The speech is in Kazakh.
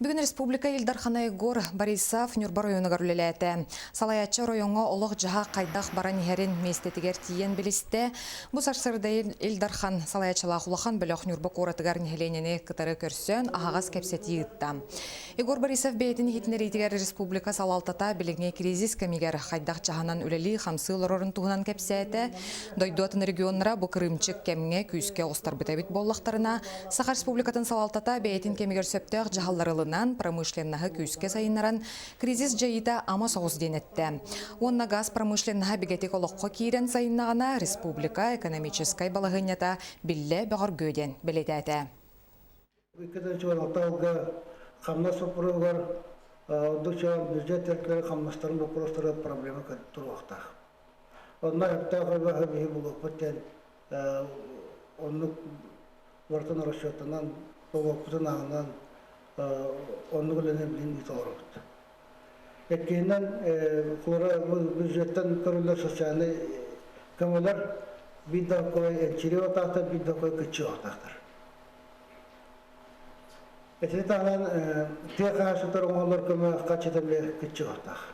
Бүгін Республика Илдархана Игор Борисов Нюрба районыгар үлеләті. Салаятчы районға олық жаға қайдақ баран ерін местетігер тиен білісті. Бұ сарсырда Илдархан салаятчылақ улахан біліқ Нюрба коратыгар нехеленені кытары көрсен ағағас кәпсеті егітті. Игор Борисов бейтін хитінер етігер Республика салалтата білігіне кризис кәмегер қайдақ жағанан үлелі қамсы оларырын туғынан кәпсеті. Дойдуатын регионлара бұ кырымчык кәмге күйіске остар бітабит боллақтарына Саха Республикатын салалтата бейтін кәмегер сөптіғ жағаларылынан промышленнағы күйіске сайынаран кризис жайыда ама соғыз денетті. Онна газ промышленнағы бігетек олыққа кейрен сайынағына Республика экономическай балығынята білі бағыр гөден білетәді. Қамна сопырығар, ұдықша бюджет әркілері қамнастарын бұқырыстыры проблема тұр уақта. Онна әптіға ғабығы бұлық бөттен, оны вартын расчетынан, бұлықпытын ағынан, оны көліне білін ет олар бұд. Әткейінен бюджеттен көрілер социальны көмілер бидді қой әнчері отақтар, бидді қой күтші отақтар. Этini tağlan tiyakaşı tarım olur kimi kaçıdan bir küçük ortak.